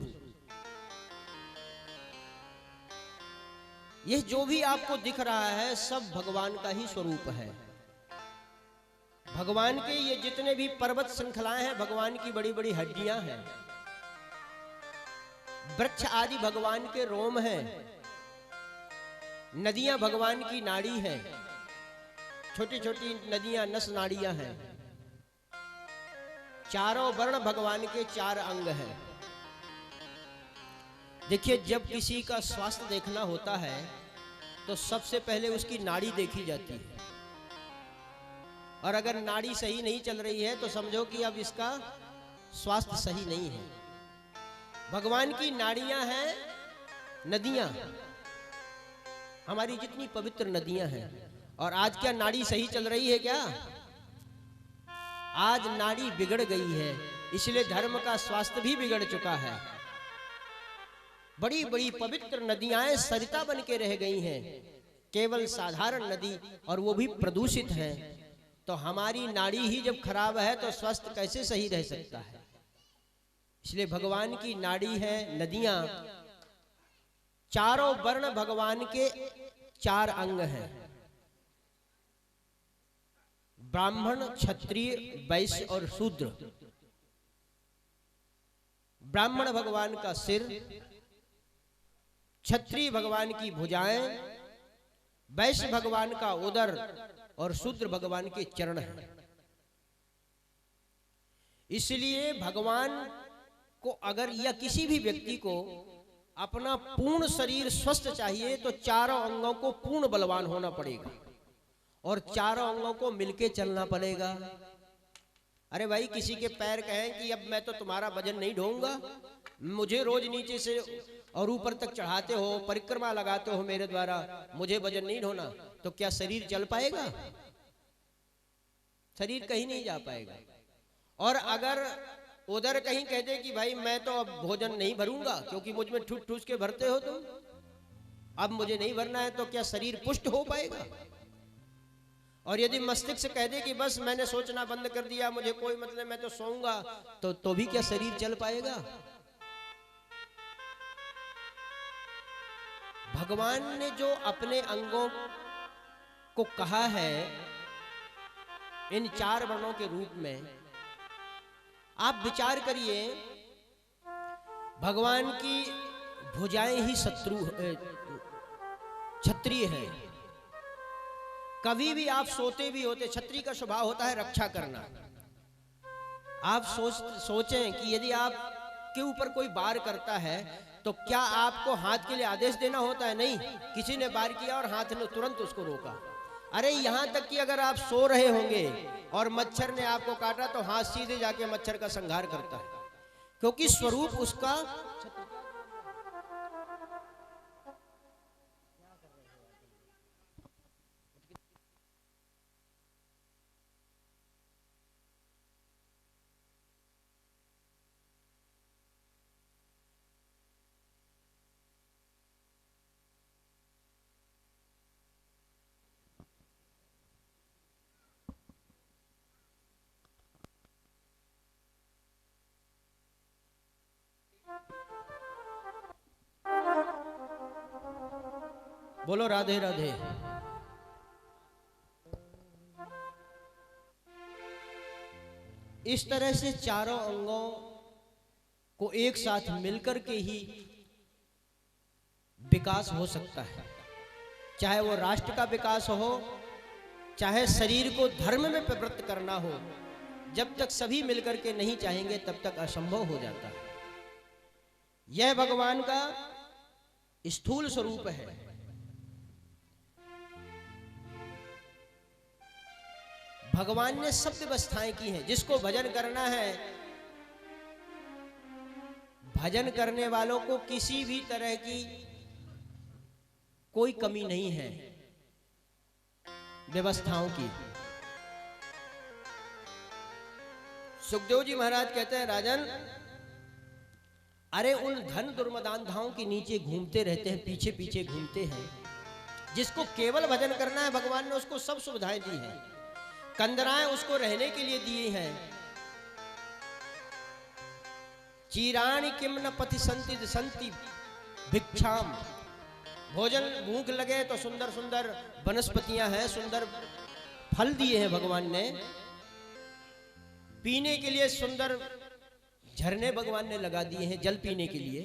यह जो भी आपको दिख रहा है सब भगवान का ही स्वरूप है। भगवान के ये जितने भी पर्वत श्रृंखलाएं हैं भगवान की बड़ी बड़ी हड्डियां हैं। वृक्ष आदि भगवान के रोम हैं। नदियां भगवान की नाड़ी हैं, छोटी छोटी नदियां नस नाड़ियां हैं। चारों वर्ण भगवान के 4 अंग हैं। देखिए, जब किसी का स्वास्थ्य देखना होता है तो सबसे पहले उसकी नाड़ी देखी जाती है, और अगर नाड़ी सही नहीं चल रही है तो समझो कि अब इसका स्वास्थ्य सही नहीं है। भगवान की नाड़ियां हैं नदियां, हमारी जितनी पवित्र नदियां हैं। और आज क्या नाड़ी सही चल रही है क्या? आज नाड़ी बिगड़ गई है, इसलिए धर्म का स्वास्थ्य भी बिगड़ चुका है। बड़ी बड़ी पवित्र नदियां सरिता बन के रह गई हैं, केवल साधारण नदी, और वो भी प्रदूषित है। तो हमारी नाड़ी ही जब खराब है तो स्वास्थ्य कैसे सही रह सकता है? इसलिए भगवान की नाड़ी है, नदियां, चारों वर्ण भगवान के 4 अंग हैं, ब्राह्मण, क्षत्रिय, वैश्य और शूद्र। ब्राह्मण भगवान का सिर, क्षत्रिय भगवान की भुजाएं, वैश्य भगवान का उदर और शूद्र भगवान के चरण हैं। इसलिए भगवान को अगर या किसी भी व्यक्ति को अपना पूर्ण शरीर स्वस्थ चाहिए तो चारों अंगों को पूर्ण बलवान होना पड़ेगा और चारों अंगों को मिलके चलना पड़ेगा। अरे भाई, किसी के पैर कहें कि अब मैं तो तुम्हारा वजन नहीं ढोऊंगा, मुझे रोज नीचे से और ऊपर तक चढ़ाते हो, परिक्रमा लगाते हो मेरे द्वारा, मुझे वजन नहीं ढोना, तो क्या शरीर चल पाएगा? शरीर कहीं नहीं जा पाएगा। और अगर उधर कहीं कहते कि भाई मैं तो अब भोजन नहीं भरूंगा क्योंकि मुझ में ठूस ठूस के भरते हो तुम, अब मुझे नहीं भरना है, तो क्या शरीर पुष्ट हो पाएगा? और यदि मस्तिष्क कह दे कि बस मैंने सोचना बंद कर दिया, मुझे कोई मतलब, मैं तो सोऊंगा, तो भी क्या शरीर चल पाएगा? भगवान ने जो अपने अंगों को कहा है इन 4 वर्णों के रूप में, आप विचार करिए, भगवान की भुजाएं ही क्षत्रिय है। कभी भी आप सोते भी होते, क्षत्रिय का स्वभाव होता है रक्षा करना। आप सोचें कि यदि आप के ऊपर कोई वार करता है तो क्या आपको हाथ के लिए आदेश देना होता है? नहीं, किसी ने वार किया और हाथ ने तुरंत उसको रोका। अरे यहां तक कि अगर आप सो रहे होंगे और मच्छर ने आपको काटा तो हाथ सीधे जाके मच्छर का संहार करता है, क्योंकि स्वरूप उसका बोलो राधे राधे। इस तरह से चारों अंगों को एक साथ मिलकर के ही विकास हो सकता है, चाहे वो राष्ट्र का विकास हो, चाहे शरीर को धर्म में प्रवृत्त करना हो। जब तक सभी मिलकर के नहीं चाहेंगे तब तक असंभव हो जाता है। यह भगवान का स्थूल स्वरूप है। भगवान ने सब व्यवस्थाएं की हैं। जिसको भजन करना है, भजन करने वालों को किसी भी तरह की कोई कमी नहीं है व्यवस्थाओं की। सुखदेव जी महाराज कहते हैं, राजन, अरे उन धन दुर्मदांधाओं के नीचे घूमते रहते हैं, पीछे पीछे घूमते हैं। जिसको केवल भजन करना है, भगवान ने उसको सब सुविधाएं दी हैं, कंदराएं उसको रहने के लिए दिए हैं। चीराणि किम न पति संति संति भिक्षाम। भोजन भूख लगे तो सुंदर सुंदर वनस्पतियां हैं, सुंदर फल दिए हैं भगवान ने। पीने के लिए सुंदर झरने भगवान ने लगा दिए हैं जल पीने के लिए।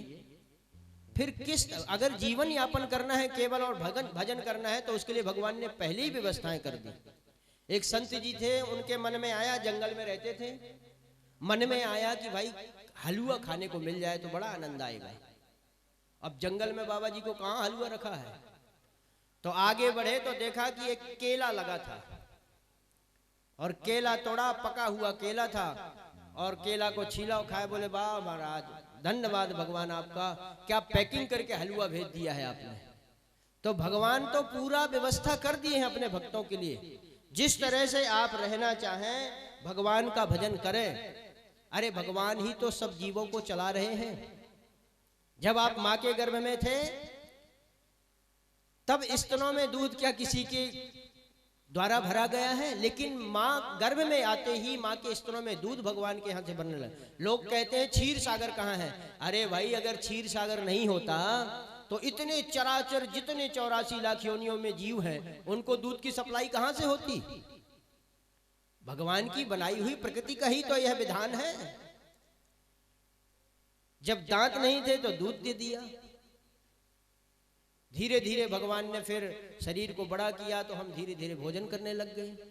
फिर किस, अगर जीवन यापन करना है केवल और भजन करना है तो उसके लिए भगवान ने पहले ही व्यवस्थाएं कर दी। एक संत जी थे, उनके मन में आया, जंगल में रहते थे, मन में आया कि भाई हलवा खाने को मिल जाए तो बड़ा आनंद आएगा। अब जंगल में बाबा जी को कहाँ हलवा रखा है, तो आगे बढ़े तो देखा कि एक केला लगा था और केला तोड़ा, पका हुआ केला था और केला को छीला और खाए। बोले, वाह महाराज, धन्यवाद भगवान आपका, क्या पैकिंग करके हलवा भेज दिया है आपने। तो भगवान तो पूरा व्यवस्था कर दिए हैं अपने भक्तों के लिए। जिस तरह से आप रहना चाहें भगवान का भजन करें। अरे भगवान ही तो सब जीवों को चला रहे हैं। जब आप मां के गर्भ में थे तब स्तनों में दूध क्या किसी के द्वारा भरा गया है? लेकिन मां गर्भ में आते ही मां के स्तनों में दूध भगवान के हाथ से बनने लगा। लोग कहते हैं क्षीर सागर कहाँ है? अरे भाई, अगर क्षीर सागर नहीं होता तो इतने चराचर जितने 84 लाख योनियों में जीव हैं उनको दूध की सप्लाई कहां से होती? भगवान की बनाई हुई प्रकृति का ही तो यह विधान है। जब दांत नहीं थे तो दूध दे दिया। धीरे धीरे भगवान ने फिर शरीर को बड़ा किया तो हम धीरे धीरे भोजन करने लग गए।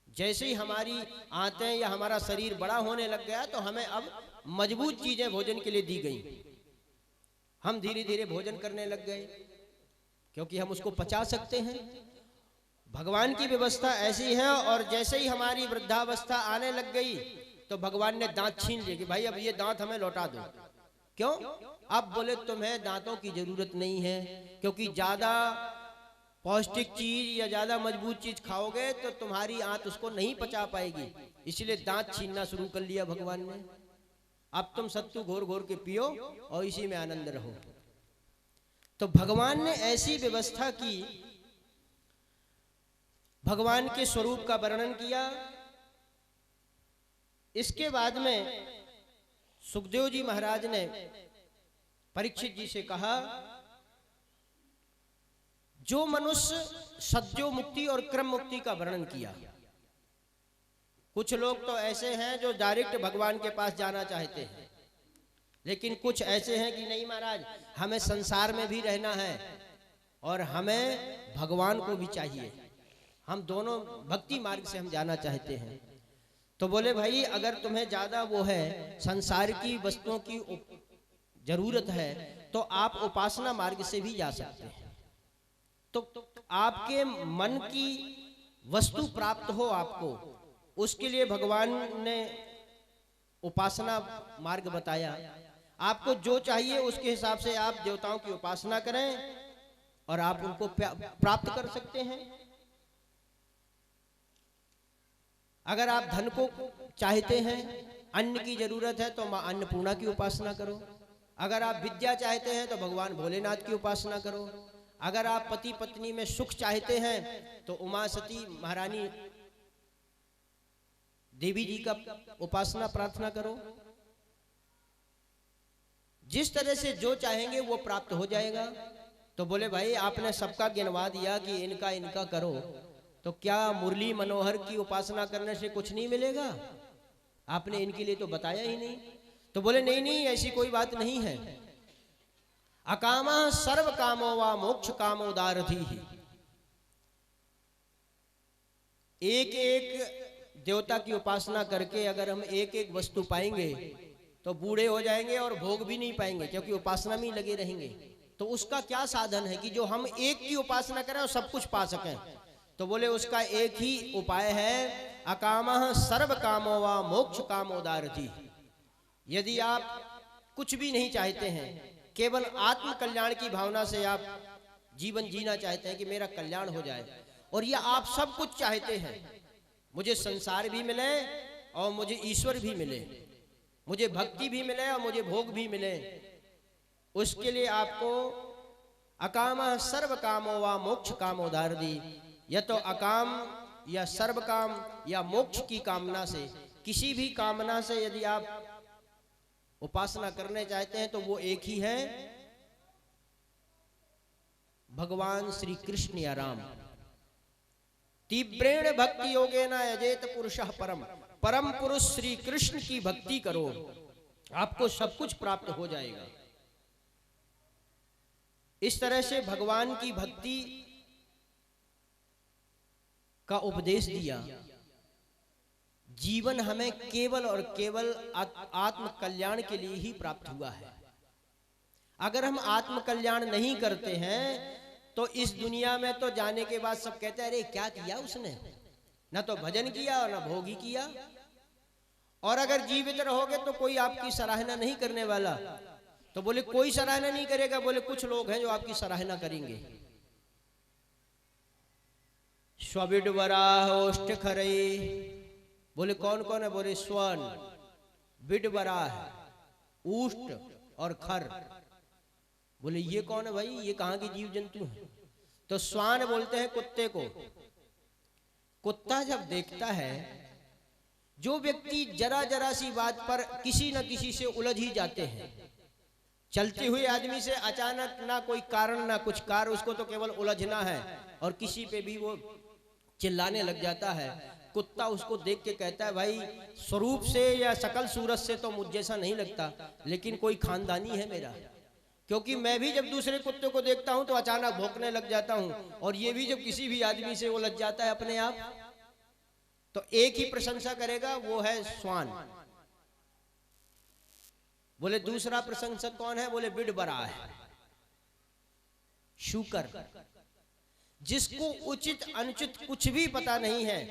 जैसे ही हमारी आंतें या हमारा शरीर बड़ा होने लग गया तो हमें अब मजबूत चीजें भोजन के लिए दी गई। हम धीरे धीरे भोजन करने लग गए क्योंकि हम उसको पचा सकते हैं। भगवान की व्यवस्था ऐसी है। और जैसे ही हमारी वृद्धावस्था आने लग गई तो भगवान ने दांत छीन लिए कि भाई अब ये दांत हमें लौटा दो। क्यों? अब बोले तुम्हें दांतों की जरूरत नहीं है, क्योंकि ज्यादा पौष्टिक चीज या ज्यादा मजबूत चीज खाओगे तो तुम्हारी आंत उसको नहीं पचा पाएगी। इसलिए दांत छीनना शुरू कर लिया भगवान ने। अब तुम सत्तू घोर घोर के पियो और इसी में आनंद रहो। तो भगवान ने ऐसी व्यवस्था की, भगवान के स्वरूप का वर्णन किया। इसके बाद में सुखदेव जी महाराज ने परीक्षित जी से कहा, जो मनुष्य सद्यो मुक्ति और क्रम मुक्ति का वर्णन किया। कुछ लोग तो ऐसे हैं जो डायरेक्ट भगवान के पास जाना चाहते हैं, लेकिन कुछ ऐसे हैं कि नहीं महाराज, हमें संसार में भी रहना है और हमें भगवान को भी चाहिए। हम दोनों भक्ति मार्ग से हम जाना चाहते हैं। तो बोले भाई, अगर तुम्हें ज्यादा वो है, संसार की वस्तुओं की जरूरत है, तो आप उपासना मार्ग से भी जा सकते हैं। तो आपके मन की वस्तु प्राप्त हो आपको, उसके लिए भगवान ने उपासना मार्ग बताया। आपको जो चाहिए उसके हिसाब से आप देवताओं की उपासना करें और आप उनको प्राप्त कर सकते हैं। अगर आप धन को चाहते हैं, अन्न की जरूरत है, तो मां अन्नपूर्णा की उपासना करो। अगर आप विद्या चाहते हैं तो भगवान भोलेनाथ की उपासना करो। अगर आप पति पत्नी में सुख चाहते हैं तो उमा सती महारानी देवी जी का उपासना प्रार्थना करो। जिस तरह से जो चाहेंगे वो प्राप्त हो जाएगा। तो बोले भाई, आपने सबका गिनवा दिया कि इनका इनका करो, तो क्या मुरली मनोहर की उपासना करने से कुछ नहीं मिलेगा? आपने इनके लिए तो बताया ही नहीं। तो बोले नहीं नहीं, ऐसी कोई बात नहीं है। अकामा सर्व कामो वा मोक्ष कामोदारधि ही। एक एक देवता की उपासना करके अगर हम एक एक वस्तु पाएंगे तो बूढ़े हो जाएंगे और भोग भी नहीं पाएंगे, क्योंकि उपासना में ही लगे रहेंगे। तो उसका क्या साधन है कि जो हम एक की उपासना करें और सब कुछ पा सकें? तो बोले उसका एक ही उपाय है, अकामः सर्व कामो वा मोक्ष कामोदारधि। यदि आप कुछ भी नहीं चाहते हैं, केवल आत्म कल्याण की भावना से आप जीवन जीना चाहते हैं कि मेरा कल्याण हो जाए, और ये आप सब कुछ चाहते हैं, मुझे संसार भी मिले और मुझे ईश्वर भी मिले, मुझे भक्ति भी मिले और मुझे भोग भी मिले, उसके लिए आपको अकामः सर्व कामो वा मोक्ष कामोदारधि, या तो अकाम या सर्व काम या मोक्ष की कामना से, किसी भी कामना से यदि आप उपासना करने चाहते हैं तो वो एक ही है, भगवान श्री कृष्ण या राम। तीव्रेण भक्ति योगेन यजेत पुरुषः परम। परम पुरुष श्री कृष्ण की भक्ति करो, आपको सब कुछ प्राप्त हो जाएगा। इस तरह से भगवान की भक्ति का उपदेश दिया। जीवन हमें केवल और केवल आत्म कल्याण के लिए ही प्राप्त हुआ है। अगर हम आत्म कल्याण नहीं करते हैं तो इस दुनिया में तो जाने के बाद सब कहते हैं अरे क्या किया उसने, ना तो भजन किया और ना भोग ही किया। और अगर जीवित रहोगे तो कोई आपकी सराहना नहीं करने वाला। तो बोले कोई सराहना नहीं करेगा? बोले कुछ लोग हैं जो आपकी सराहना करेंगे। स्वविड वराहोष्ठ खरे, बोले कौन कौन है? बोले स्वर्ण, बिडबराह, ऊष्ट और खर। बोले ये कौन है भाई, ये कहाँ के जीव जंतु हैं? तो श्वान बोलते हैं कुत्ते को। कुत्ता जब देखता है, जो व्यक्ति जरा जरा सी बात पर किसी न किसी से उलझ ही जाते हैं, चलते हुए आदमी से अचानक ना कोई कारण ना कुछ कार्य, उसको तो केवल उलझना है और किसी पे भी वो चिल्लाने लग जाता है। कुत्ता उसको देख के कहता है भाई स्वरूप से या शकल सूरत से तो मुझ जैसा नहीं लगता, लेकिन कोई खानदानी है मेरा, क्योंकि मैं भी जब दूसरे कुत्ते को देखता हूं तो अचानक भौंकने लग जाता हूं, और ये भी जब किसी भी आदमी से उलझ जाता है अपने आप, तो एक ही प्रशंसा करेगा, वो है श्वान। बोले दूसरा प्रशंसक कौन है? बोले बिडबराह है, शूकर, जिसको उचित अनुचित कुछ भी पता नहीं है,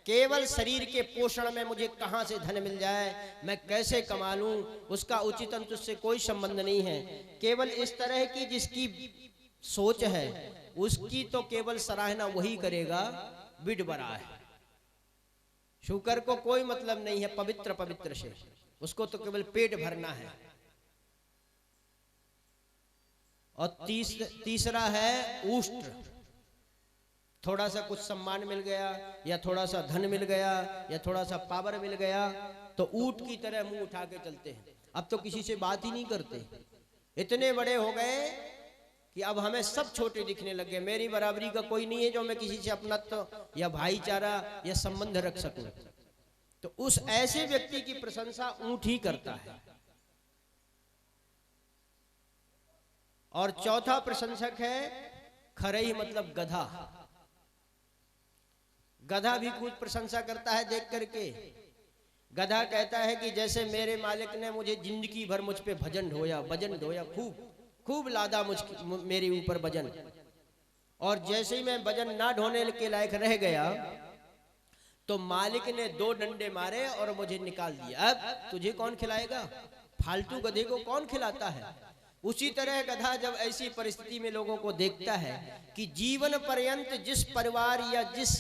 केवल शरीर के पोषण में मुझे कहां से धन मिल जाए, मैं कैसे कमा लूं, उसका उचित अनुचित से कोई संबंध नहीं है। केवल इस तरह की जिसकी सोच है उसकी तो केवल सराहना वही करेगा, बिडबराह है। शूकर को कोई मतलब नहीं है पवित्र पवित्र से, उसको तो केवल पेट भरना है। और तीसरा है ऊष्ट, थोड़ा सा कुछ सम्मान मिल गया या थोड़ा सा धन मिल गया या थोड़ा सा पावर मिल गया तो ऊंट की तरह मुंह उठा के चलते हैं। अब तो किसी से बात ही नहीं करते, इतने बड़े हो गए कि अब हमें सब छोटे दिखने लग गए। मेरी बराबरी का कोई नहीं है जो मैं किसी से अपनत्व या भाईचारा या संबंध रख सकूं। तो उस ऐसे व्यक्ति की प्रशंसा ऊंट ही करता है। और चौथा प्रशंसक है खरई, मतलब गधा। गधा भी कुछ प्रशंसा करता है देख करके। गधा कहता है कि जैसे मेरे मालिक ने मुझे जिंदगी भर मुझ पे भजन ढोया, वजन ढोया, खूब लादा मेरे ऊपर वजन, और जैसे ही मैं वजन ना ढोने के लायक रह गया तो मालिक ने 2 डंडे मारे और मुझे निकाल दिया। अब तुझे कौन खिलाएगा? फालतू गधे को कौन खिलाता है? उसी तरह गधा जब ऐसी परिस्थिति में लोगों को देखता है कि जीवन पर्यंत जिस परिवार या जिस